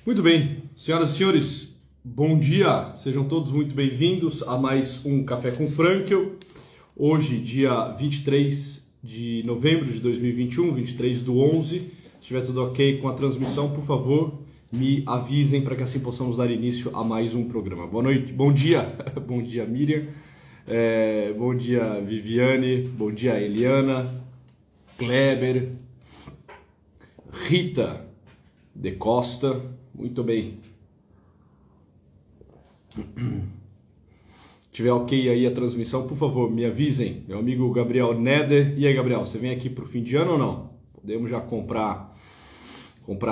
Muito bem, senhoras e senhores, bom dia, sejam todos muito bem-vindos a mais um Café com Frankel. Hoje, dia 23 de novembro de 2021, 23/11. Se estiver tudo ok com a transmissão, por favor, me avisem para que assim possamos dar início a mais um programa. Boa noite, bom dia, bom dia Miriam, bom dia Viviane, bom dia Eliana, Kleber, Rita de Costa. Muito bem. Se tiver ok aí a transmissão, por favor, me avisem. Meu amigo Gabriel Neder. E aí, Gabriel, você vem aqui pro fim de ano ou não? Podemos já comprar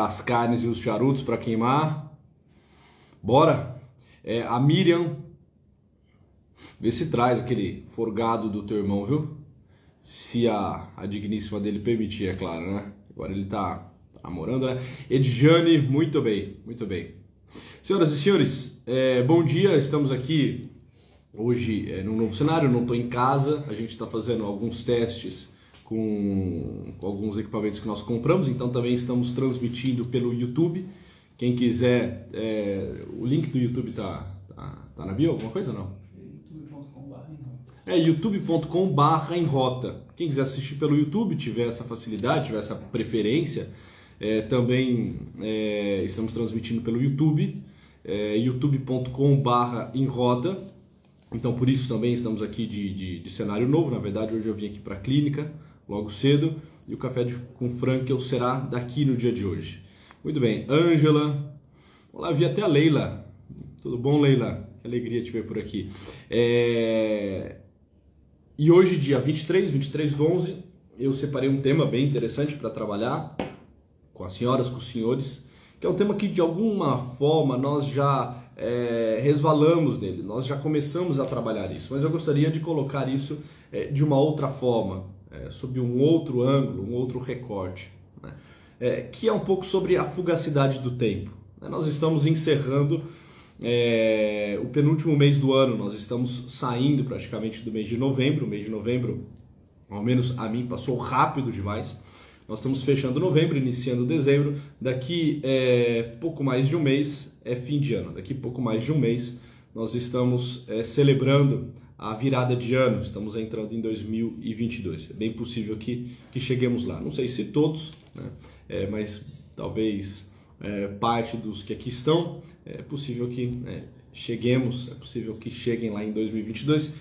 as carnes e os charutos para queimar. Bora? A Miriam, vê se traz aquele forgado do teu irmão, viu? Se a digníssima dele permitir, é claro, né? Agora ele tá namorando, né? Edjane, muito bem, muito bem. Senhoras e senhores, bom dia, estamos aqui hoje num novo cenário, não estou em casa, a gente está fazendo alguns testes com alguns equipamentos que nós compramos, então também estamos transmitindo pelo YouTube. Quem quiser, o link do YouTube tá na bio, alguma coisa ou não? youtube.com/emrota. Quem quiser assistir pelo YouTube, tiver essa facilidade, tiver essa preferência, também estamos transmitindo pelo YouTube, youtube.com/emrota. Então por isso também estamos aqui de cenário novo. Na verdade, hoje eu vim aqui para a clínica logo cedo e o Café com Frankel será daqui no dia de hoje. Muito bem, Ângela. Olá, vi até a Leila. Tudo bom, Leila? Que alegria te ver por aqui. E hoje, dia 23/11, eu separei um tema bem interessante para trabalhar com as senhoras, com os senhores, que é um tema que de alguma forma nós já resvalamos nele, nós já começamos a trabalhar isso, mas eu gostaria de colocar isso de uma outra forma, sob um outro ângulo, um outro recorte, né? Que é um pouco sobre a fugacidade do tempo. Nós estamos encerrando o penúltimo mês do ano, nós estamos saindo praticamente do mês de novembro. O mês de novembro, ao menos a mim, passou rápido demais. Nós estamos fechando novembro, iniciando dezembro. Daqui pouco mais de um mês é fim de ano. Daqui pouco mais de um mês nós estamos celebrando a virada de ano. Estamos entrando em 2022. É bem possível que cheguemos lá. Não sei se todos, né? Mas talvez parte dos que aqui estão. É possível que cheguemos, é possível que cheguem lá em 2022.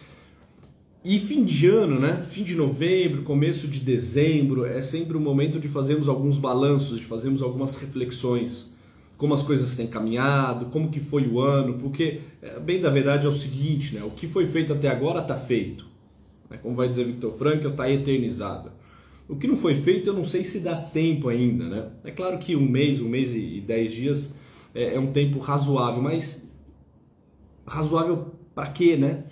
E fim de ano, né? Fim de novembro, começo de dezembro, é sempre o momento de fazermos alguns balanços, de fazermos algumas reflexões, como as coisas têm caminhado, como que foi o ano, porque, bem da verdade, é o seguinte, né? O que foi feito até agora está feito. Como vai dizer Viktor Frankl, está eternizado. O que não foi feito, eu não sei se dá tempo ainda, né? É claro que um mês e 10 dias é um tempo razoável, mas razoável para quê, né?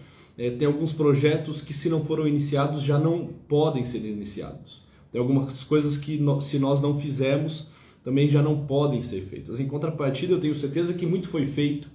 Tem alguns projetos que, se não foram iniciados, já não podem ser iniciados. Tem algumas coisas que, se nós não fizermos, também já não podem ser feitas. Em contrapartida, eu tenho certeza que muito foi feito.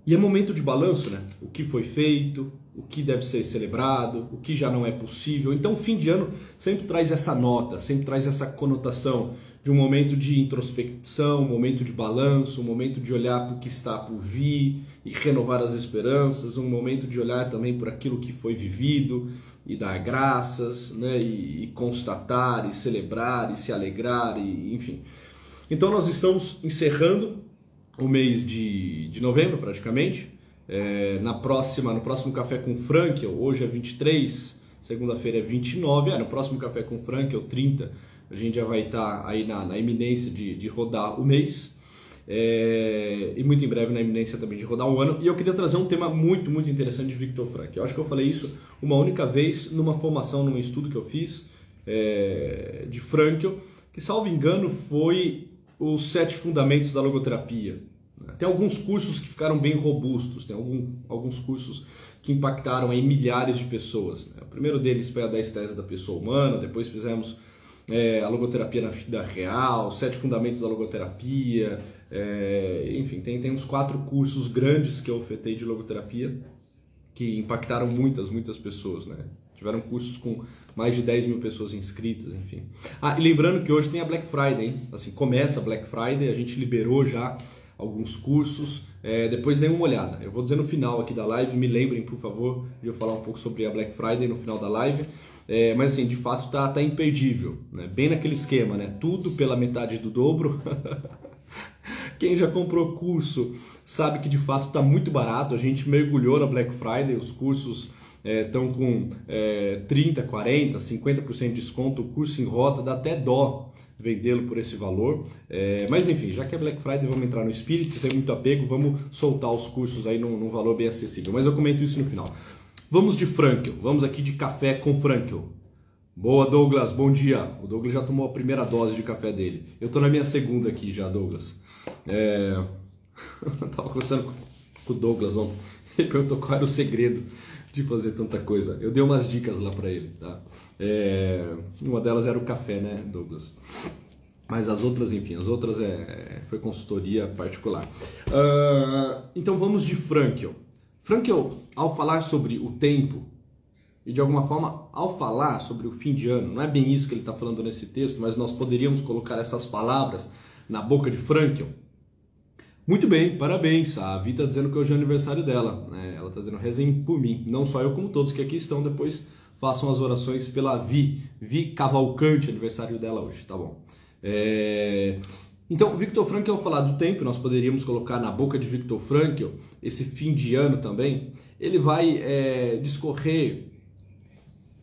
E é momento de balanço, né? O que foi feito, o que deve ser celebrado, o que já não é possível. Então, o fim de ano sempre traz essa nota, sempre traz essa conotação de um momento de introspecção, um momento de balanço, um momento de olhar para o que está por vir e renovar as esperanças, um momento de olhar também por aquilo que foi vivido e dar graças, né? E constatar, e celebrar, e se alegrar, e enfim. Então, nós estamos encerrando o mês de novembro, praticamente. No próximo Café com Frankel, hoje é 23, segunda-feira é 29, no próximo Café com Frankel, 30, a gente já vai estar aí na iminência de rodar o mês, e muito em breve na iminência também de rodar um ano. E eu queria trazer um tema muito, muito interessante de Viktor Frankl. Eu acho que eu falei isso uma única vez numa formação, num estudo que eu fiz de Frankl, que, salvo engano, foi os 7 fundamentos da logoterapia. Tem alguns cursos que ficaram bem robustos, tem alguns cursos que impactaram em milhares de pessoas. O primeiro deles foi a 10 teses da pessoa humana, depois fizemos a logoterapia na vida real, 7 fundamentos da logoterapia, enfim, tem uns 4 cursos grandes que eu ofertei de logoterapia que impactaram muitas pessoas, né? Tiveram cursos com mais de 10 mil pessoas inscritas, enfim. Ah, e lembrando que hoje tem a Black Friday, hein? Assim, começa a Black Friday, a gente liberou já alguns cursos, depois dêem uma olhada. Eu vou dizer no final aqui da live, me lembrem, por favor, de eu falar um pouco sobre a Black Friday no final da live. Mas assim, de fato tá imperdível, né? Bem naquele esquema, né? Tudo pela metade do dobro. Quem já comprou curso sabe que de fato está muito barato. A gente mergulhou na Black Friday, os cursos estão com 30, 40, 50% de desconto. O curso em rota dá até dó vendê-lo por esse valor. Mas enfim, já que é Black Friday, vamos entrar no espírito, sem muito apego, vamos soltar os cursos aí num valor bem acessível. Mas eu comento isso no final. Vamos de Frankel, vamos aqui de café com Frankel. Boa, Douglas, bom dia. O Douglas já tomou a primeira dose de café dele. Eu tô na minha segunda aqui já, Douglas. Tava conversando com o Douglas ontem. Ele perguntou qual era o segredo de fazer tanta coisa. Eu dei umas dicas lá pra ele, tá? Uma delas era o café, né, Douglas? Mas as outras, enfim, foi consultoria particular. Então vamos de Frankel. Frankel, ao falar sobre o tempo, e de alguma forma, ao falar sobre o fim de ano, não é bem isso que ele está falando nesse texto, mas nós poderíamos colocar essas palavras na boca de Frankel. Muito bem, parabéns. A Vi está dizendo que hoje é o aniversário dela, né? Ela está dizendo, rezem por mim. Não só eu, como todos que aqui estão. Depois façam as orações pela Vi. Vi Cavalcante, aniversário dela hoje, tá bom. Então, Viktor Frankl, ao falar do tempo, nós poderíamos colocar na boca de Viktor Frankl, esse fim de ano também, ele vai discorrer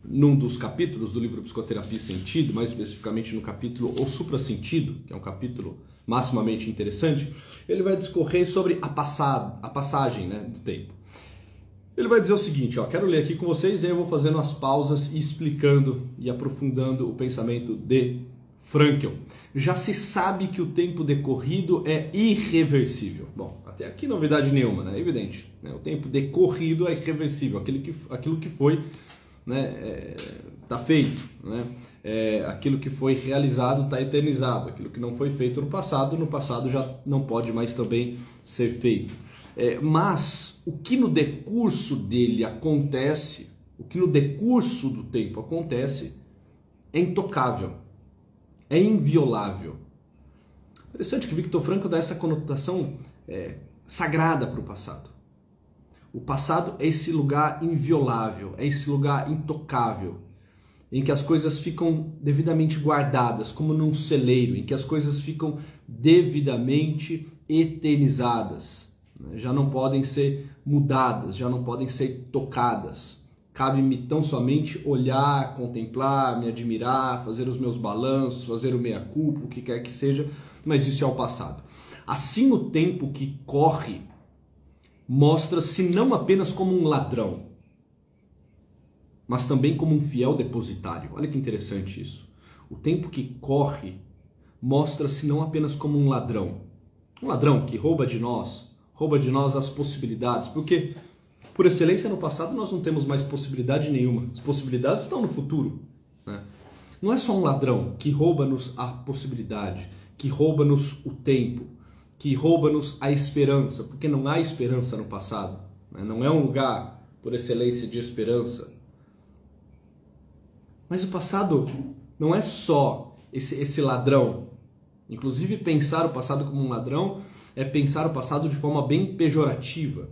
num dos capítulos do livro Psicoterapia e Sentido, mais especificamente no capítulo O Suprassentido, que é um capítulo maximamente interessante, ele vai discorrer sobre a passagem, né, do tempo. Ele vai dizer o seguinte, quero ler aqui com vocês e aí eu vou fazendo as pausas e explicando e aprofundando o pensamento de Frankl. Já se sabe que o tempo decorrido é irreversível. Bom, até aqui novidade nenhuma, né? É evidente, né? O tempo decorrido é irreversível, aquilo que foi, né, tá feito, né? Aquilo que foi realizado está eternizado, aquilo que não foi feito no passado já não pode mais também ser feito. Mas o que no decurso dele acontece, o que no decurso do tempo acontece, é intocável, é inviolável. Interessante que Viktor Frankl dá essa conotação sagrada para o passado. O passado é esse lugar inviolável, é esse lugar intocável, em que as coisas ficam devidamente guardadas, como num celeiro, em que as coisas ficam devidamente eternizadas, né? Já não podem ser mudadas, já não podem ser tocadas. Cabe-me tão somente olhar, contemplar, me admirar, fazer os meus balanços, fazer o meia-culpa, o que quer que seja, mas isso é o passado. Assim, o tempo que corre mostra-se não apenas como um ladrão, mas também como um fiel depositário. Olha que interessante isso. O tempo que corre mostra-se não apenas como um ladrão que rouba de nós as possibilidades, porque por excelência no passado nós não temos mais possibilidade nenhuma. As possibilidades estão no futuro, né? Não é só um ladrão que rouba-nos a possibilidade, que rouba-nos o tempo, que rouba-nos a esperança, porque não há esperança no passado, né? Não é um lugar por excelência de esperança. Mas o passado não é só esse ladrão. Inclusive, pensar o passado como um ladrão é pensar o passado de forma bem pejorativa.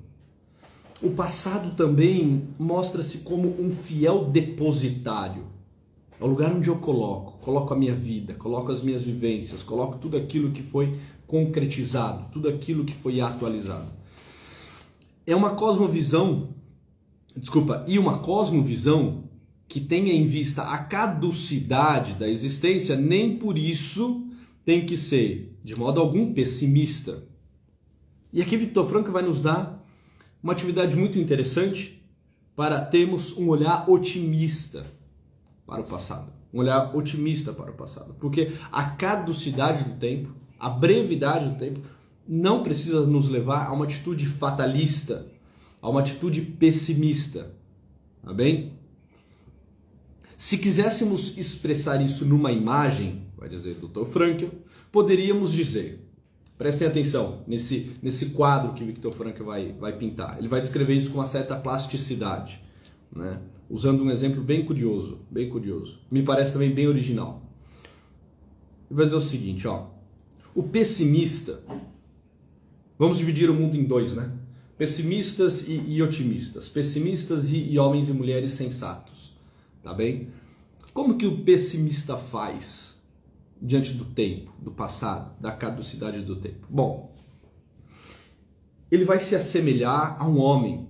O passado também mostra-se como um fiel depositário. É o lugar onde eu coloco a minha vida, coloco as minhas vivências, coloco tudo aquilo que foi concretizado, tudo aquilo que foi atualizado. É uma cosmovisão que tenha em vista a caducidade da existência, nem por isso tem que ser, de modo algum, pessimista. E aqui Viktor Frankl vai nos dar uma atividade muito interessante para termos um olhar otimista para o passado. Um olhar otimista para o passado. Porque a caducidade do tempo, a brevidade do tempo, não precisa nos levar a uma atitude fatalista, a uma atitude pessimista. Tá bem? Se quiséssemos expressar isso numa imagem, vai dizer Dr. Frankl, poderíamos dizer, prestem atenção nesse quadro que Viktor Frankl vai pintar. Ele vai descrever isso com uma certa plasticidade. né? Usando um exemplo bem curioso, me parece também bem original. Ele vai dizer o seguinte, ó, o pessimista, vamos dividir o mundo em dois, né? Pessimistas e otimistas, pessimistas e homens e mulheres sensatos, tá bem? Como que o pessimista faz diante do tempo, do passado, da caducidade do tempo? Bom, ele vai se assemelhar a um homem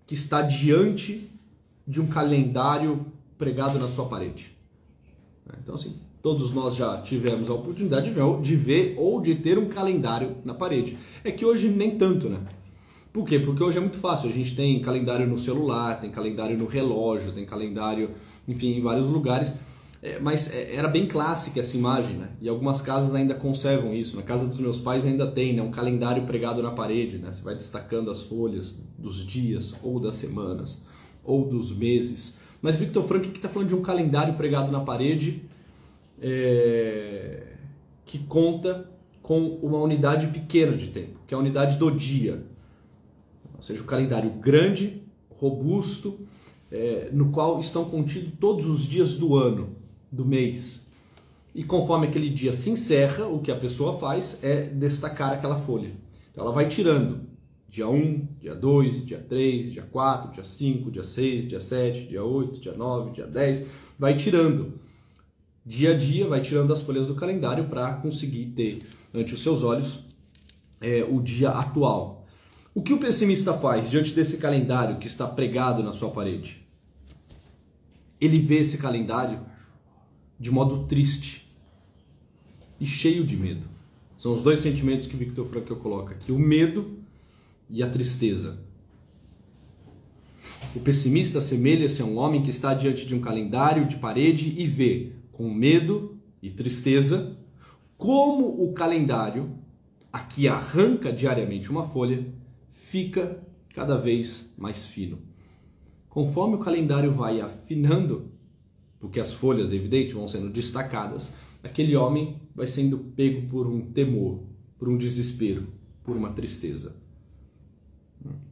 que está diante de um calendário pregado na sua parede. Então, assim, todos nós já tivemos a oportunidade de ver ou de ter um calendário na parede. É que hoje nem tanto, né? Por quê? Porque hoje é muito fácil. A gente tem calendário no celular, tem calendário no relógio, tem calendário, enfim, em vários lugares. Mas era bem clássica essa imagem, né? E algumas casas ainda conservam isso. Na casa dos meus pais ainda tem, né? Um calendário pregado na parede, né? Você vai destacando as folhas dos dias, ou das semanas, ou dos meses. Mas Viktor Frankl que está falando de um calendário pregado na parede que conta com uma unidade pequena de tempo, que é a unidade do dia. Ou seja, um calendário grande, robusto, no qual estão contidos todos os dias do ano, do mês. E conforme aquele dia se encerra, o que a pessoa faz é destacar aquela folha. Então ela vai tirando dia 1, dia 2, dia 3, dia 4, dia 5, dia 6, dia 7, dia 8, dia 9, dia 10, vai tirando. Dia a dia vai tirando as folhas do calendário para conseguir ter ante os seus olhos o dia atual. O que o pessimista faz diante desse calendário que está pregado na sua parede? Ele vê esse calendário de modo triste e cheio de medo. São os dois sentimentos que Viktor Frankl coloca aqui, o medo e a tristeza. O pessimista assemelha-se a um homem que está diante de um calendário de parede e vê, com medo e tristeza, como o calendário, a que arranca diariamente uma folha, fica cada vez mais fino. Conforme o calendário vai afinando, porque as folhas, é evidente, vão sendo destacadas, aquele homem vai sendo pego por um temor, por um desespero, por uma tristeza.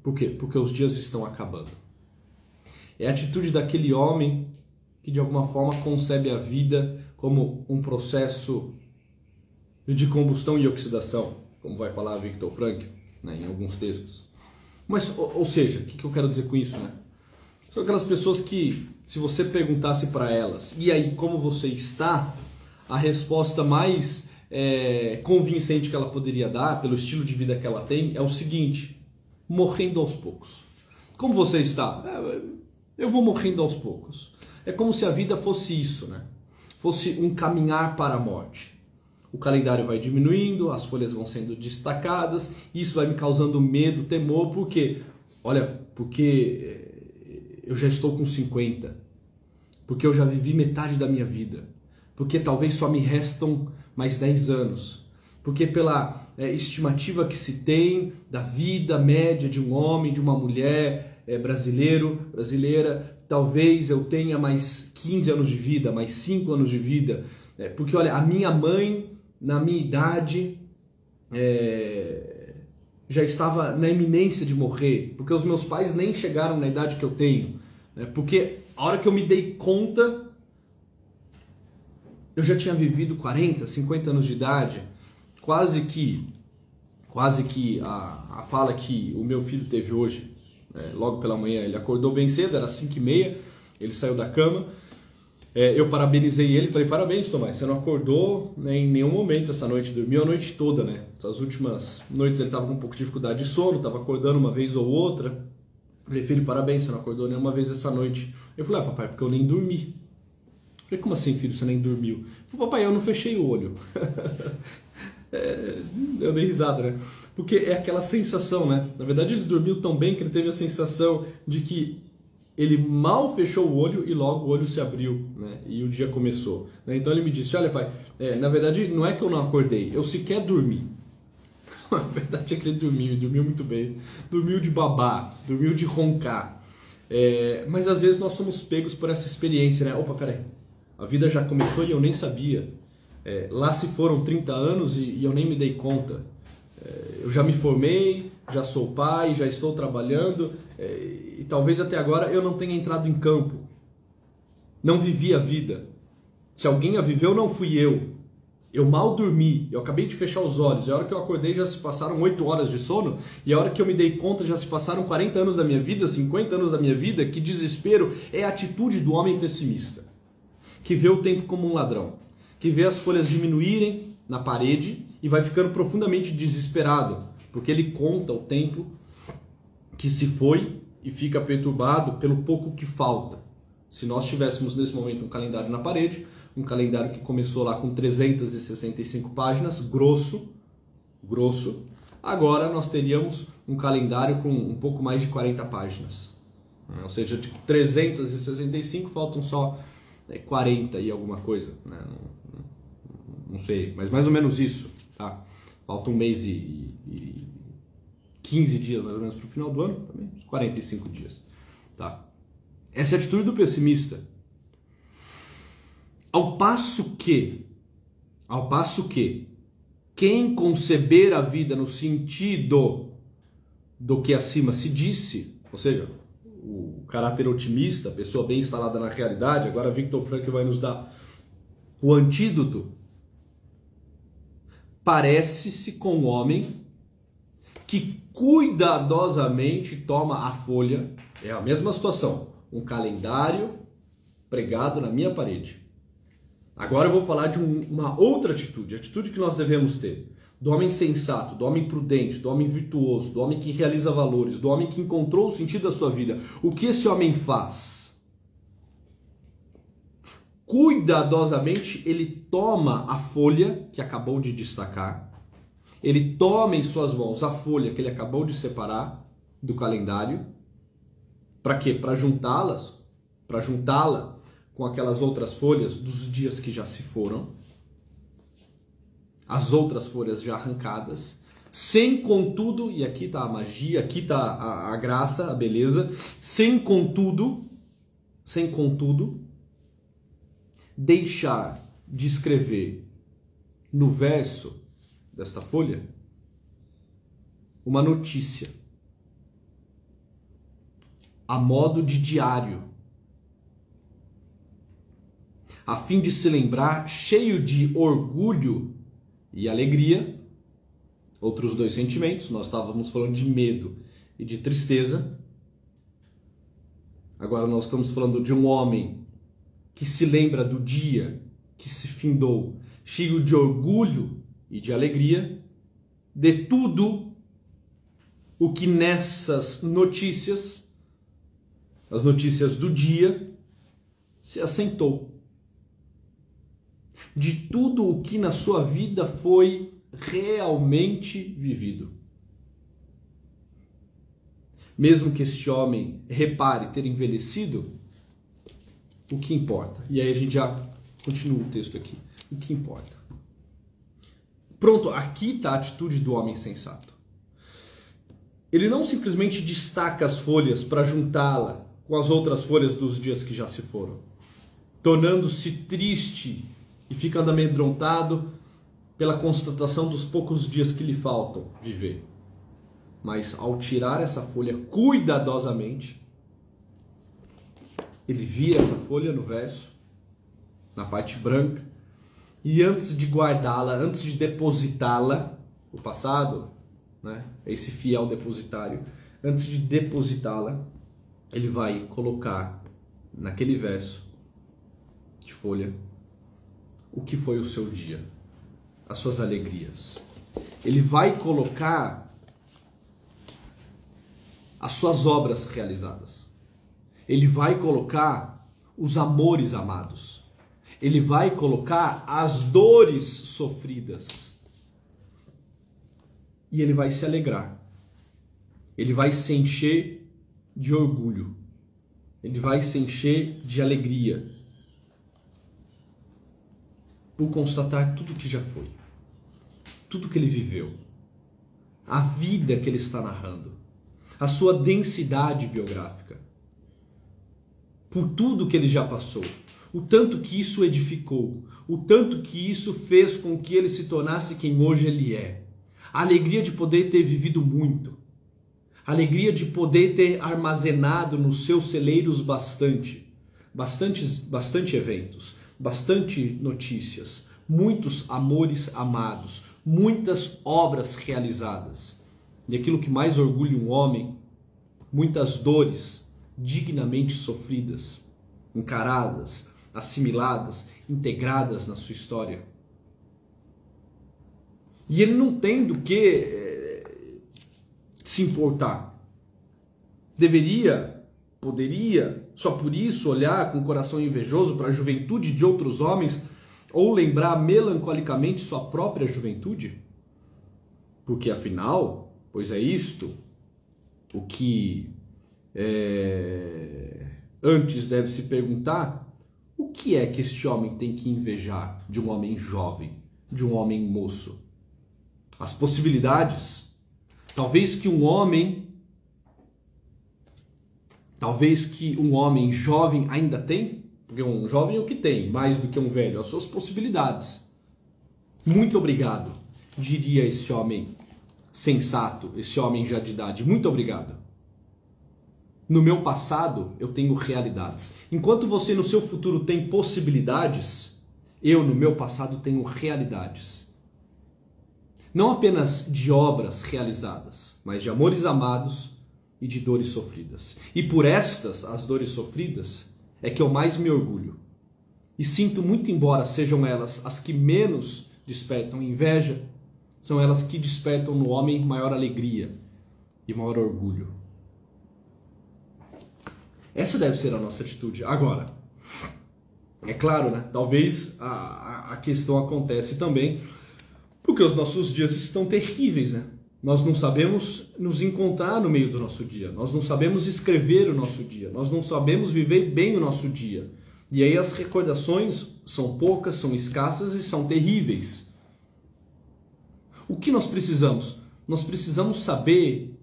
Por quê? Porque os dias estão acabando. É a atitude daquele homem que de alguma forma concebe a vida como um processo de combustão e oxidação, como vai falar Viktor Frankl, né, em alguns textos. Mas, ou seja, o que eu quero dizer com isso, né? São aquelas pessoas que, se você perguntasse para elas, e aí, como você está? A resposta mais convincente que ela poderia dar, pelo estilo de vida que ela tem, é o seguinte: morrendo aos poucos. Como você está? Eu vou morrendo aos poucos. É como se a vida fosse isso, né? Fosse um caminhar para a morte. O calendário vai diminuindo, as folhas vão sendo destacadas, isso vai me causando medo, temor, por quê? Olha, porque eu já estou com 50, porque eu já vivi metade da minha vida, porque talvez só me restam mais 10 anos, porque pela estimativa que se tem da vida média de um homem, de uma mulher brasileira, talvez eu tenha mais 15 anos de vida, mais 5 anos de vida, porque olha, a minha mãe, na minha idade, já estava na iminência de morrer, porque os meus pais nem chegaram na idade que eu tenho, né? Porque a hora que eu me dei conta, eu já tinha vivido 40, 50 anos de idade, quase que a fala que o meu filho teve hoje, logo pela manhã, ele acordou bem cedo, era 5h30, ele saiu da cama, eu parabenizei ele, falei: parabéns, Tomás, você não acordou, né, em nenhum momento essa noite, dormiu a noite toda, né? Essas últimas noites ele estava com um pouco de dificuldade de sono, estava acordando uma vez ou outra. Falei: filho, parabéns, você não acordou nenhuma vez essa noite. Eu falei: papai, porque eu nem dormi. Eu falei: como assim, filho, você nem dormiu? Eu falei: papai, eu não fechei o olho. Eu dei risada, né? Porque é aquela sensação, né? Na verdade ele dormiu tão bem que ele teve a sensação de que ele mal fechou o olho e logo o olho se abriu, né? E o dia começou, né? Então ele me disse: olha, pai, na verdade não é que eu não acordei, eu sequer dormi. Na verdade é que ele dormiu muito bem, dormiu de babar, dormiu de roncar. Mas às vezes nós somos pegos por essa experiência, né? Opa, peraí, a vida já começou e eu nem sabia. Lá se foram 30 anos e eu nem me dei conta. Eu já me formei, já sou pai, já estou trabalhando e talvez até agora eu não tenha entrado em campo. Não vivi a vida. Se alguém a viveu, não fui eu. Eu mal dormi, eu acabei de fechar os olhos. A hora que eu acordei já se passaram 8 horas de sono. E a hora que eu me dei conta já se passaram 40 anos da minha vida, 50 anos da minha vida. Que desespero é a atitude do homem pessimista. Que vê o tempo como um ladrão. Que vê as folhas diminuírem na parede e vai ficando profundamente desesperado. Porque ele conta o tempo que se foi e fica perturbado pelo pouco que falta. Se nós tivéssemos nesse momento um calendário na parede, um calendário que começou lá com 365 páginas, grosso, agora nós teríamos um calendário com um pouco mais de 40 páginas. Ou seja, de 365 faltam só 40 e alguma coisa. Né? Não sei, mas mais ou menos isso. Tá? Falta um mês e 15 dias mais ou menos para o final do ano, também, uns 45 dias. Tá? Essa é a atitude do pessimista. Ao passo que, quem conceber a vida no sentido do que acima se disse, ou seja, o caráter otimista, a pessoa bem instalada na realidade, agora Viktor Frankl vai nos dar o antídoto, parece-se com um homem que cuidadosamente toma a folha, é a mesma situação, um calendário pregado na minha parede. Agora eu vou falar de uma outra atitude, a atitude que nós devemos ter, do homem sensato, do homem prudente, do homem virtuoso, do homem que realiza valores, do homem que encontrou o sentido da sua vida. O que esse homem faz? Cuidadosamente ele toma a folha que acabou de destacar, ele toma em suas mãos a folha que ele acabou de separar do calendário. Para quê? Para juntá-la com aquelas outras folhas dos dias que já se foram, as outras folhas já arrancadas, sem contudo, e aqui está a magia, aqui está a graça, a beleza, sem contudo, deixar de escrever no verso desta folha uma notícia, a modo de diário, a fim de se lembrar, cheio de orgulho e alegria, outros dois sentimentos, nós estávamos falando de medo e de tristeza, agora nós estamos falando de um homem que se lembra do dia que se findou, cheio de orgulho e de alegria, de tudo o que nessas notícias, as notícias do dia, se assentou. De tudo o que na sua vida foi realmente vivido. Mesmo que este homem repare ter envelhecido, o que importa? E aí a gente já continua o texto aqui. O que importa? Pronto, aqui está a atitude do homem sensato. Ele não simplesmente destaca as folhas para juntá-la com as outras folhas dos dias que já se foram, tornando-se triste e ficando amedrontado pela constatação dos poucos dias que lhe faltam viver. Mas ao tirar essa folha cuidadosamente, ele vira essa folha no verso, na parte branca, e antes de guardá-la, antes de depositá-la, o passado, né, esse fiel depositário, antes de depositá-la, ele vai colocar naquele verso de folha o que foi o seu dia, as suas alegrias. Ele vai colocar as suas obras realizadas. Ele vai colocar os amores amados. Ele vai colocar as dores sofridas. E ele vai se alegrar. Ele vai se encher de orgulho. Ele vai se encher de alegria por constatar tudo que já foi, tudo que ele viveu, a vida que ele está narrando, a sua densidade biográfica, por tudo que ele já passou, o tanto que isso edificou, o tanto que isso fez com que ele se tornasse quem hoje ele é, A alegria de poder ter vivido muito. A alegria de poder ter armazenado nos seus celeiros bastante eventos, bastante notícias, muitos amores amados, muitas obras realizadas. E aquilo que mais orgulha um homem, muitas dores dignamente sofridas, encaradas, assimiladas, integradas na sua história. E ele não tem do que se importar. Deveria, poderia, só por isso olhar com o coração invejoso para a juventude de outros homens ou lembrar melancolicamente sua própria juventude? Porque afinal, pois é isto o que antes deve se perguntar: o que é que este homem tem que invejar de um homem jovem, de um homem moço? As possibilidades. Talvez que um homem jovem ainda tem, porque um jovem é o que tem, mais do que um velho, as suas possibilidades. Muito obrigado, diria esse homem sensato, esse homem já de idade. Muito obrigado. No meu passado, eu tenho realidades. Enquanto você no seu futuro tem possibilidades, eu no meu passado tenho realidades. Não apenas de obras realizadas, mas de amores amados e de dores sofridas. E por estas, as dores sofridas, é que eu mais me orgulho. E sinto muito, embora sejam elas as que menos despertam inveja, são elas que despertam no homem maior alegria e maior orgulho. Essa deve ser a nossa atitude. Agora, é claro, né? Talvez a questão acontece também porque os nossos dias estão terríveis, né? Nós não sabemos nos encontrar no meio do nosso dia. Nós não sabemos escrever o nosso dia. Nós não sabemos viver bem o nosso dia. E aí as recordações são poucas, são escassas e são terríveis. O que nós precisamos? Nós precisamos saber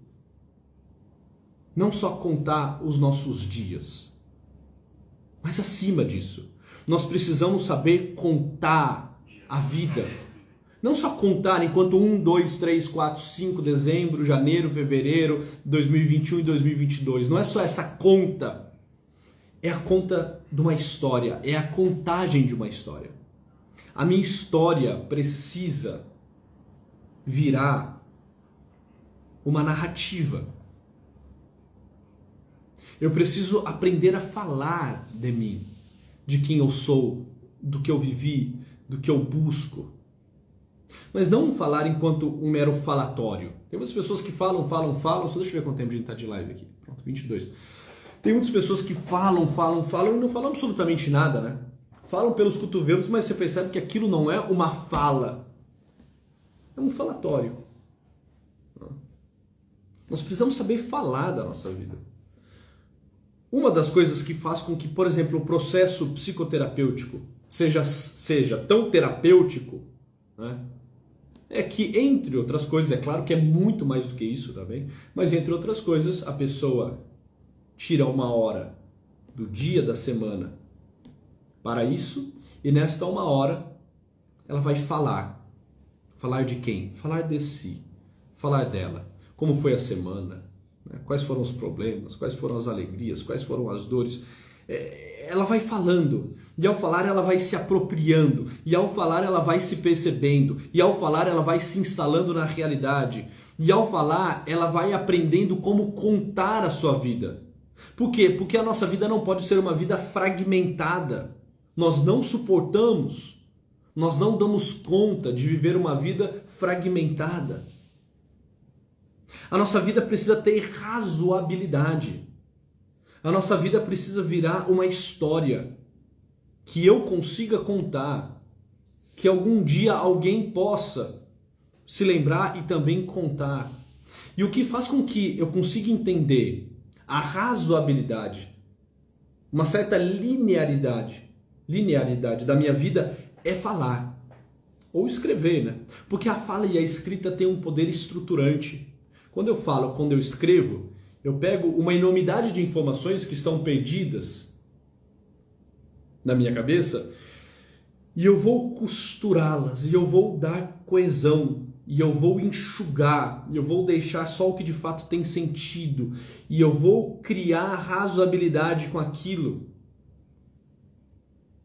não só contar os nossos dias, mas acima disso, nós precisamos saber contar a vida. Não só contar enquanto 1, 2, 3, 4, 5 dezembro, janeiro, fevereiro, 2021 e 2022. Não é só essa conta. É a conta de uma história. É a contagem de uma história. A minha história precisa virar uma narrativa. Eu preciso aprender a falar de mim, de quem eu sou, do que eu vivi, do que eu busco. Mas não falar enquanto um mero falatório. Tem muitas pessoas que falam, só deixa eu ver quanto tempo a gente está de live aqui. Pronto, 22. Tem muitas pessoas que falam e não falam absolutamente nada, né? Falam pelos cotovelos, mas você percebe que aquilo não é uma fala. É um falatório. Nós precisamos saber falar da nossa vida. Uma das coisas que faz com que, por exemplo, o processo psicoterapêutico seja tão terapêutico, né? É que, entre outras coisas, é claro que é muito mais do que isso também, mas entre outras coisas, a pessoa tira uma hora do dia da semana para isso, e nesta uma hora ela vai falar. Falar de quem? Falar de si, falar dela, como foi a semana, né? Quais foram os problemas, quais foram as alegrias, quais foram as dores. Ela vai falando, e ao falar ela vai se apropriando, e ao falar ela vai se percebendo, e ao falar ela vai se instalando na realidade, e ao falar ela vai aprendendo como contar a sua vida. Por quê? Porque a nossa vida não pode ser uma vida fragmentada. Nós não suportamos, nós não damos conta de viver uma vida fragmentada. A nossa vida precisa ter razoabilidade. A nossa vida precisa virar uma história que eu consiga contar, que algum dia alguém possa se lembrar e também contar. E o que faz com que eu consiga entender a razoabilidade, uma certa linearidade da minha vida é falar ou escrever, né? Porque a fala e a escrita têm um poder estruturante. Quando eu falo, quando eu escrevo, eu pego uma enormidade de informações que estão perdidas na minha cabeça e eu vou costurá-las, e eu vou dar coesão, e eu vou enxugar, eu vou deixar só o que de fato tem sentido, e eu vou criar razoabilidade com aquilo.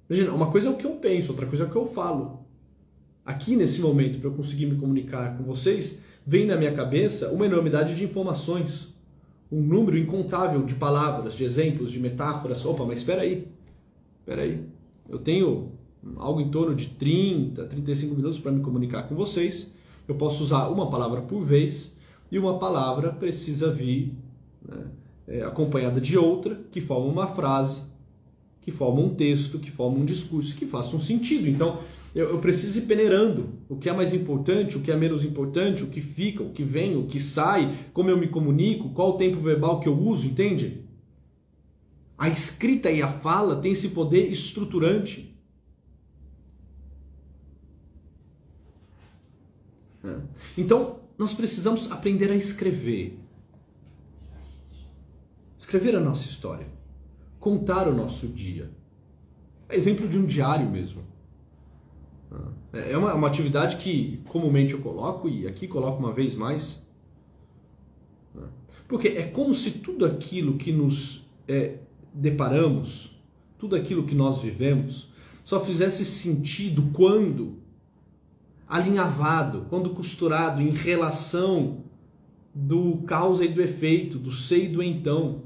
Imagina, uma coisa é o que eu penso, outra coisa é o que eu falo. Aqui nesse momento, para eu conseguir me comunicar com vocês, vem na minha cabeça uma enormidade de informações, um número incontável de palavras, de exemplos, de metáforas. Opa, mas espera aí, eu tenho algo em torno de 30, 35 minutos para me comunicar com vocês. Eu posso usar uma palavra por vez e uma palavra precisa vir, né, acompanhada de outra, que forma uma frase, que forma um texto, que forma um discurso, que faça um sentido. Então, eu preciso ir peneirando o que é mais importante, o que é menos importante, o que fica, o que vem, o que sai, como eu me comunico, qual o tempo verbal que eu uso, entende? A escrita e a fala têm esse poder estruturante. Então, nós precisamos aprender a escrever. Escrever a nossa história. Contar o nosso dia. Exemplo de um diário mesmo. É uma atividade que comumente eu coloco e aqui coloco uma vez mais. Porque é como se tudo aquilo que nos deparamos, tudo aquilo que nós vivemos, só fizesse sentido quando alinhavado, quando costurado em relação do causa e do efeito, do ser e do então.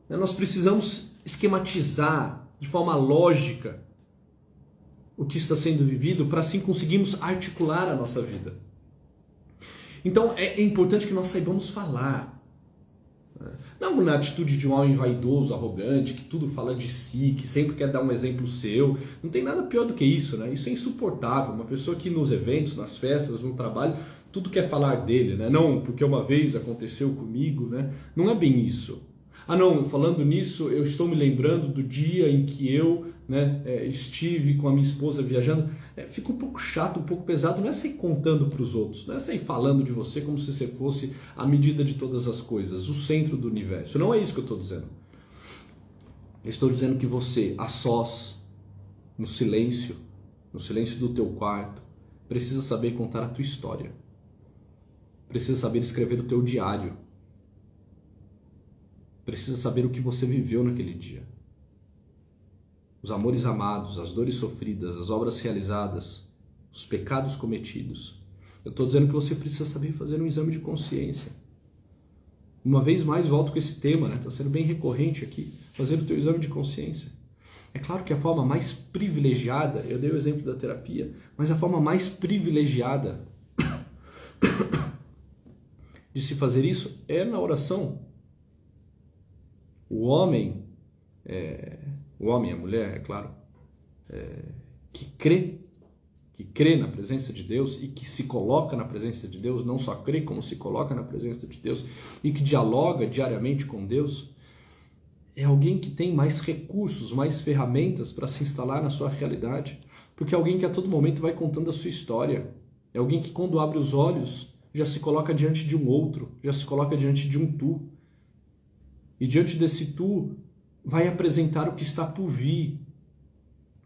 Nós precisamos esquematizar de forma lógica o que está sendo vivido para assim conseguirmos articular a nossa vida. Então é importante que nós saibamos falar. Não na atitude de um homem vaidoso, arrogante, que tudo fala de si, que sempre quer dar um exemplo seu. Não tem nada pior do que isso, né? Isso é insuportável. Uma pessoa que nos eventos, nas festas, no trabalho, tudo quer falar dele, né? Não, porque uma vez aconteceu comigo, né? Não é bem isso. Ah não, falando nisso, eu estou me lembrando do dia em que eu estive com a minha esposa viajando. Fica um pouco chato, um pouco pesado, não é sair contando para os outros, não é sair falando de você como se você fosse a medida de todas as coisas, o centro do universo. Não é isso que eu estou dizendo. Eu estou dizendo que você, a sós, no silêncio do teu quarto, precisa saber contar a tua história. Precisa saber escrever o teu diário. Precisa saber o que você viveu naquele dia. Os amores amados, as dores sofridas, as obras realizadas, os pecados cometidos. Eu estou dizendo que você precisa saber fazer um exame de consciência. Uma vez mais volto com esse tema, né? Está sendo bem recorrente aqui, fazer o teu exame de consciência. É claro que a forma mais privilegiada, eu dei o exemplo da terapia, mas a forma mais privilegiada de se fazer isso é na oração. O homem, a mulher, é claro, que crê na presença de Deus e que se coloca na presença de Deus, não só crê, como se coloca na presença de Deus e que dialoga diariamente com Deus, é alguém que tem mais recursos, mais ferramentas para se instalar na sua realidade, porque é alguém que a todo momento vai contando a sua história, é alguém que quando abre os olhos já se coloca diante de um outro, já se coloca diante de um tu. E diante desse tu, vai apresentar o que está por vir.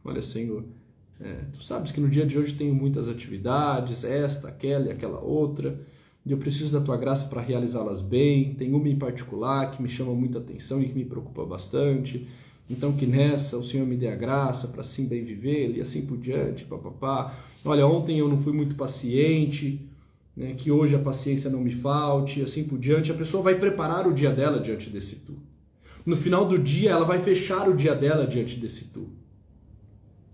Olha, Senhor, tu sabes que no dia de hoje tenho muitas atividades, esta, aquela e aquela outra, e eu preciso da tua graça para realizá-las bem. Tem uma em particular que me chama muita atenção e que me preocupa bastante. Então que nessa o Senhor me dê a graça para assim bem viver e assim por diante, papapá. Olha, ontem eu não fui muito paciente, né, que hoje a paciência não me falte, assim por diante. A pessoa vai preparar o dia dela diante desse tu. No final do dia, ela vai fechar o dia dela diante desse tu.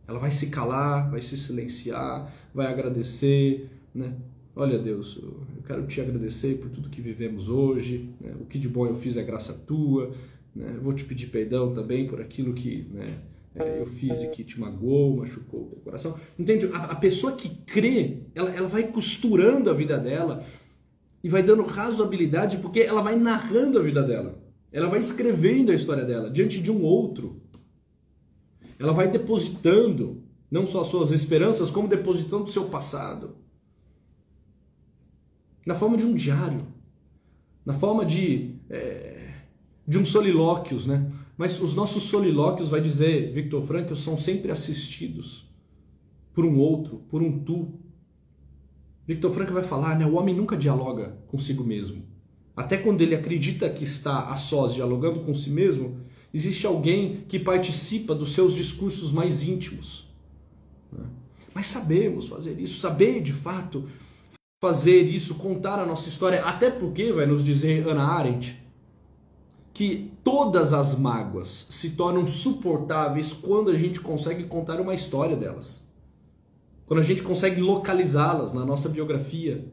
Ela vai se calar, vai se silenciar, vai agradecer, né? Olha, Deus, eu quero te agradecer por tudo que vivemos hoje, né? O que de bom eu fiz é graça tua, né? Vou te pedir perdão também por aquilo que, né, eu fiz e que te magoou, machucou o teu coração. Entende? A pessoa que crê, ela vai costurando a vida dela e vai dando razoabilidade, porque ela vai narrando a vida dela. Ela vai escrevendo a história dela diante de um outro. Ela vai depositando não só as suas esperanças, como depositando o seu passado. Na forma de um diário. Na forma de um solilóquios, né? Mas os nossos solilóquios, vai dizer Viktor Frankl, são sempre assistidos por um outro, por um tu. Viktor Frankl vai falar, né, o homem nunca dialoga consigo mesmo. Até quando ele acredita que está a sós dialogando com si mesmo, existe alguém que participa dos seus discursos mais íntimos. Mas sabemos fazer isso, saber de fato fazer isso, contar a nossa história, até porque, vai nos dizer Hannah Arendt, que todas as mágoas se tornam suportáveis quando a gente consegue contar uma história delas. Quando a gente consegue localizá-las na nossa biografia.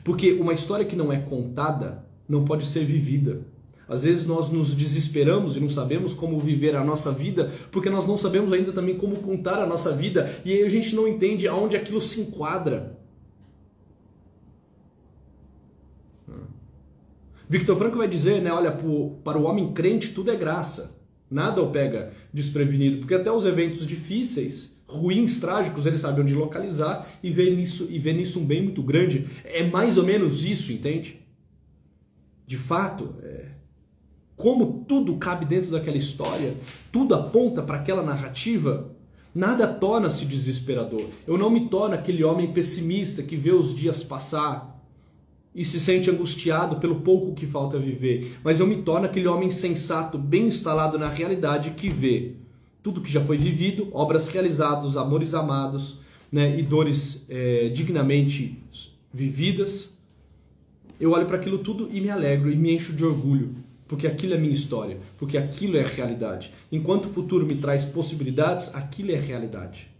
Porque uma história que não é contada não pode ser vivida. Às vezes nós nos desesperamos e não sabemos como viver a nossa vida, porque nós não sabemos ainda também como contar a nossa vida, e aí a gente não entende aonde aquilo se enquadra. Viktor Frankl vai dizer, né, olha, para o homem crente tudo é graça, nada o pega desprevenido, porque até os eventos difíceis, ruins, trágicos, ele sabe onde localizar e vê nisso um bem muito grande. É mais ou menos isso, entende? De fato, como tudo cabe dentro daquela história, tudo aponta para aquela narrativa, nada torna-se desesperador. Eu não me torno aquele homem pessimista que vê os dias passar e se sente angustiado pelo pouco que falta viver, mas eu me torno aquele homem sensato, bem instalado na realidade, que vê tudo que já foi vivido, obras realizadas, amores amados, né, e dores dignamente vividas. Eu olho para aquilo tudo e me alegro e me encho de orgulho, porque aquilo é minha história, porque aquilo é realidade. Enquanto o futuro me traz possibilidades, aquilo é realidade.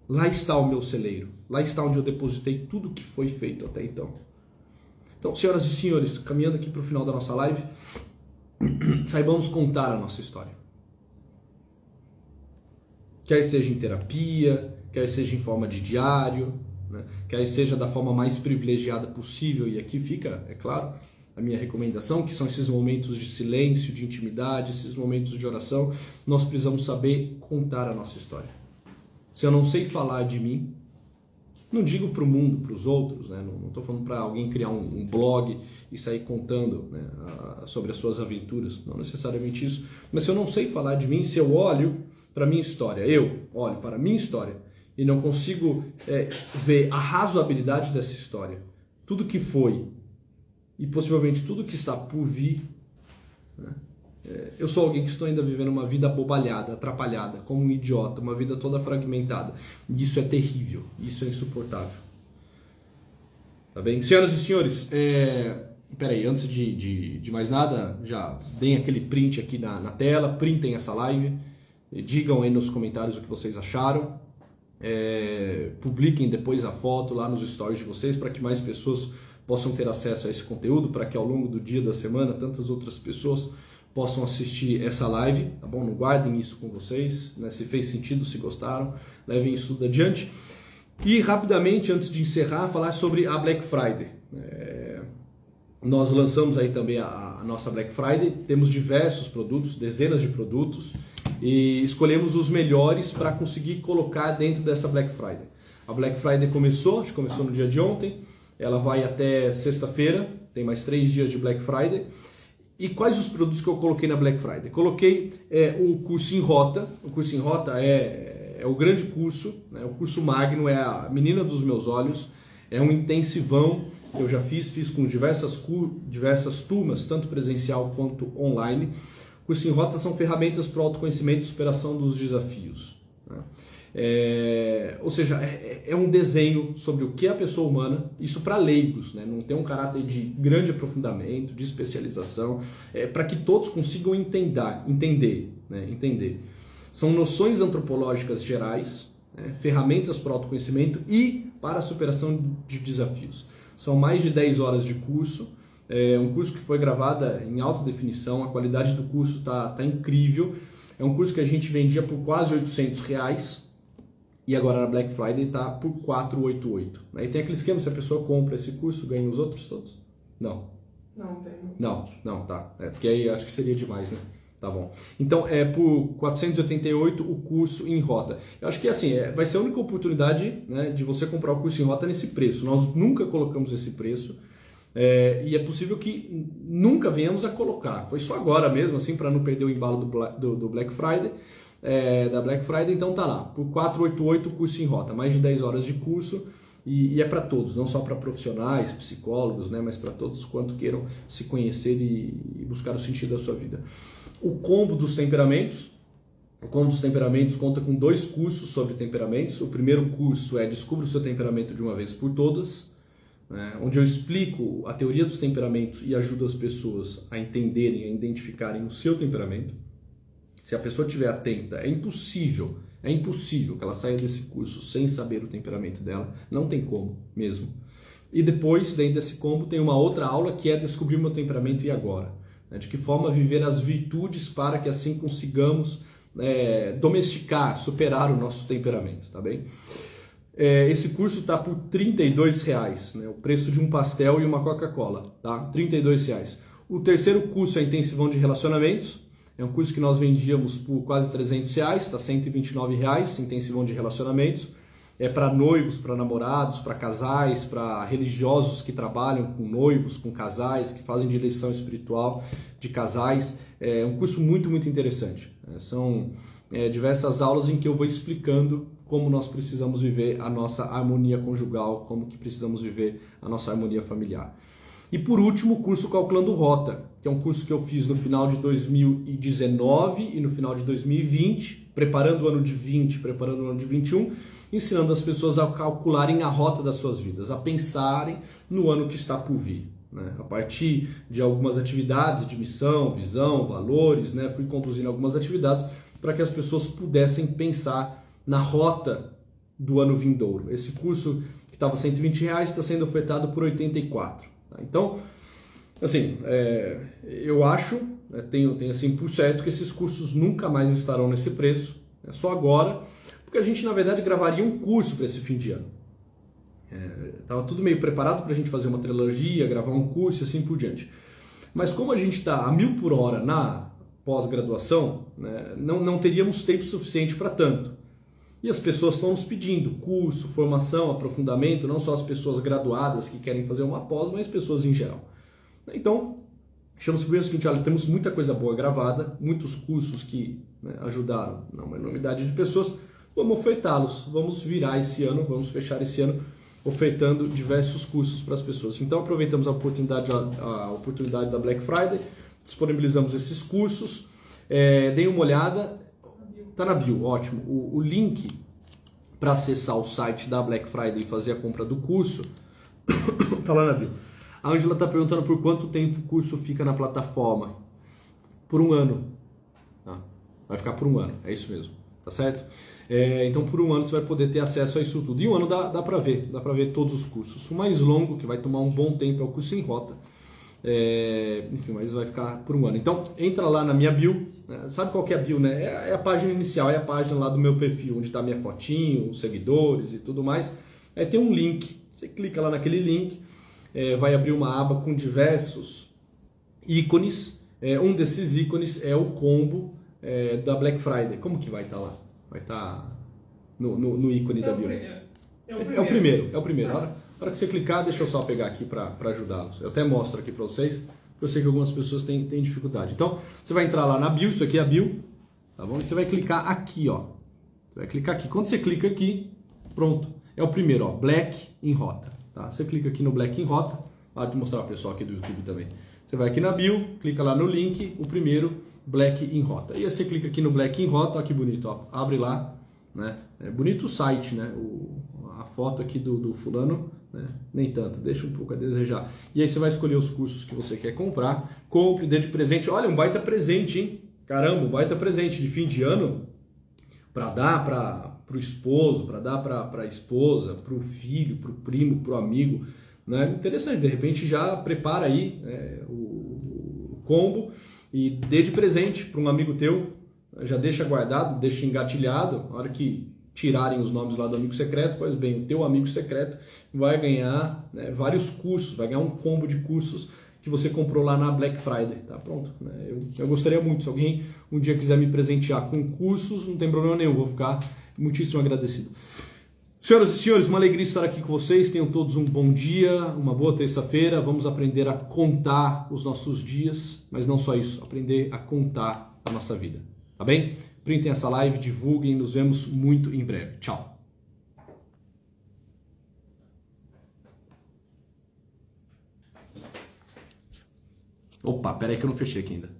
Lá está o meu celeiro, lá está onde eu depositei tudo que foi feito até então. Então, senhoras e senhores, caminhando aqui para o final da nossa live, saibamos contar a nossa história. Quer seja em terapia, quer seja em forma de diário, né? Quer seja da forma mais privilegiada possível, e aqui fica, é claro, a minha recomendação, que são esses momentos de silêncio, de intimidade, esses momentos de oração, nós precisamos saber contar a nossa história. Se eu não sei falar de mim, não digo para o mundo, para os outros, né? Não estou falando para alguém criar um blog e sair contando, né, sobre as suas aventuras, não necessariamente isso, mas se eu não sei falar de mim, se eu olho para a minha história, eu olho para a minha história e não consigo ver a razoabilidade dessa história, tudo que foi e possivelmente tudo que está por vir, né? Eu sou alguém que estou ainda vivendo uma vida abobalhada, atrapalhada, como um idiota, uma vida toda fragmentada. E isso é terrível, isso é insuportável. Tá bem? Senhoras e senhores, peraí, antes de mais nada, já deem aquele print aqui na tela, printem essa live, digam aí nos comentários o que vocês acharam, publiquem depois a foto lá nos stories de vocês para que mais pessoas possam ter acesso a esse conteúdo, para que ao longo do dia, da semana, tantas outras pessoas possam assistir essa live, tá bom? Não guardem isso com vocês, né? Se fez sentido, se gostaram, levem isso tudo adiante. E rapidamente, antes de encerrar, falar sobre a Black Friday. Nós lançamos aí também a nossa Black Friday, temos diversos produtos, dezenas de produtos, e escolhemos os melhores para conseguir colocar dentro dessa Black Friday. A Black Friday começou, no dia de ontem, ela vai até sexta-feira, tem mais 3 dias de Black Friday. E quais os produtos que eu coloquei na Black Friday? Coloquei o curso em Rota. O curso em Rota é o grande curso, né? O curso magno, é a menina dos meus olhos. É um intensivão que eu já fiz com diversas turmas, tanto presencial quanto online. O curso em Rota são ferramentas para o autoconhecimento e superação dos desafios, né? Ou seja, é um desenho sobre o que é a pessoa humana, isso para leigos, né? Não tem um caráter de grande aprofundamento, de especialização, para que todos consigam entender. São noções antropológicas gerais, né? Ferramentas para o autoconhecimento e para a superação de desafios. São mais de 10 horas de curso, um curso que foi gravado em alta definição, a qualidade do curso tá incrível, é um curso que a gente vendia por quase R$800, e agora na Black Friday está por R$488. E tem aquele esquema, se a pessoa compra esse curso, ganha os outros todos? Não. Não tem. Não, tá. Porque aí acho que seria demais, né? Tá bom. Então, por R$488 o curso em Rota. Eu acho que assim, vai ser a única oportunidade, né, de você comprar o curso em Rota nesse preço. Nós nunca colocamos esse preço. E é possível que nunca venhamos a colocar. Foi só agora mesmo, assim, para não perder o embalo do Black Friday. da Black Friday, então tá lá, por 488 curso em rota, mais de 10 horas de curso, e é para todos, não só para profissionais, psicólogos, né, mas para todos quanto queiram se conhecer e buscar o sentido da sua vida. O combo dos temperamentos conta com 2 cursos sobre temperamentos. O primeiro curso é Descubra o seu temperamento de uma vez por todas, né, onde eu explico a teoria dos temperamentos e ajudo as pessoas a entenderem, a identificarem o seu temperamento. Se a pessoa estiver atenta, é impossível que ela saia desse curso sem saber o temperamento dela, não tem como mesmo. E depois, dentro desse combo, tem uma outra aula que é Descobrir o meu temperamento e agora, né? De que forma viver as virtudes para que assim consigamos domesticar, superar o nosso temperamento, tá bem? Esse curso está por R$32, né? O preço de um pastel e uma Coca-Cola, tá? R$32. O terceiro curso é Intensivão de Relacionamentos. É um curso que nós vendíamos por quase R$300, está R$129, Intensivão de Relacionamentos. É para noivos, para namorados, para casais, para religiosos que trabalham com noivos, com casais, que fazem direção espiritual de casais. É um curso muito, muito interessante. São diversas aulas em que eu vou explicando como nós precisamos viver a nossa harmonia conjugal, como que precisamos viver a nossa harmonia familiar. E por último, o curso Calculando Rota, que é um curso que eu fiz no final de 2019 e no final de 2020, preparando o ano de 20, preparando o ano de 21, ensinando as pessoas a calcularem a rota das suas vidas, a pensarem no ano que está por vir, né? A partir de algumas atividades de missão, visão, valores, né? Fui conduzindo algumas atividades para que as pessoas pudessem pensar na rota do ano vindouro. Esse curso que estava R$120 está sendo ofertado por R$84. Então, assim, eu acho, tenho assim por certo que esses cursos nunca mais estarão nesse preço, é só agora, porque a gente na verdade gravaria um curso para esse fim de ano. Estava tudo meio preparado para a gente fazer uma trilogia, gravar um curso e assim por diante. Mas como a gente está a 1000 por hora na pós-graduação, né, não teríamos tempo suficiente para tanto. E as pessoas estão nos pedindo curso, formação, aprofundamento, não só as pessoas graduadas que querem fazer uma pós, mas pessoas em geral. Então, achamos primeiro o seguinte, olha, temos muita coisa boa gravada, muitos cursos que ajudaram uma enormidade de pessoas, vamos ofertá-los, vamos virar esse ano, vamos fechar esse ano ofertando diversos cursos para as pessoas. Então, aproveitamos a oportunidade da Black Friday, disponibilizamos esses cursos, deem uma olhada. Tá na bio, ótimo. O link para acessar o site da Black Friday e fazer a compra do curso tá lá na bio. A Ângela tá perguntando por quanto tempo o curso fica na plataforma. Por 1 ano. Vai ficar por 1 ano, é isso mesmo, tá certo? Então por 1 ano você vai poder ter acesso a isso tudo. E 1 ano dá para ver todos os cursos. O mais longo, que vai tomar um bom tempo, é o curso em rota. Enfim, mas vai ficar por 1 ano. Então, entra lá na minha bio, né? Sabe qual que é a bio, né? É a página inicial, é a página lá do meu perfil, onde está minha fotinho, os seguidores e tudo mais. Tem um link, você clica lá naquele link, vai abrir uma aba com diversos ícones. Um desses ícones é o combo da Black Friday. Como que vai estar lá? Vai estar no ícone da bio. É o primeiro. Na hora que você clicar, deixa eu só pegar aqui para ajudá-los. Eu até mostro aqui para vocês, porque eu sei que algumas pessoas têm dificuldade. Então, você vai entrar lá na bio, isso aqui é a bio, tá bom? E você vai clicar aqui, ó. Você vai clicar aqui. Quando você clica aqui, pronto. É o primeiro, ó, Black em Rota, tá? Você clica aqui no Black em Rota. Vou mostrar para o pessoal aqui do YouTube também. Você vai aqui na bio, clica lá no link, o primeiro, Black em Rota. E aí você clica aqui no Black em Rota, ó que bonito, ó. Abre lá, né? É bonito o site, né? A foto aqui do fulano, né? Nem tanto, deixa um pouco a desejar. E aí você vai escolher os cursos que você quer comprar, compre, dê de presente. Olha, um baita presente, hein? Caramba, um baita presente de fim de ano para dar para o esposo, para dar para a esposa, para o filho, para o primo, para o amigo, né? Interessante, de repente já prepara aí o combo e dê de presente para um amigo teu, já deixa guardado, deixa engatilhado, na hora que tirarem os nomes lá do amigo secreto, pois bem, o teu amigo secreto vai ganhar, né, vários cursos, vai ganhar um combo de cursos que você comprou lá na Black Friday, tá pronto? Eu gostaria muito, se alguém um dia quiser me presentear com cursos, não tem problema nenhum, vou ficar muitíssimo agradecido. Senhoras e senhores, uma alegria estar aqui com vocês, tenham todos um bom dia, uma boa terça-feira, vamos aprender a contar os nossos dias, mas não só isso, aprender a contar a nossa vida. tá bem? Printem essa live, divulguem, nos vemos muito em breve. Tchau! Opa, pera aí que eu não fechei aqui ainda.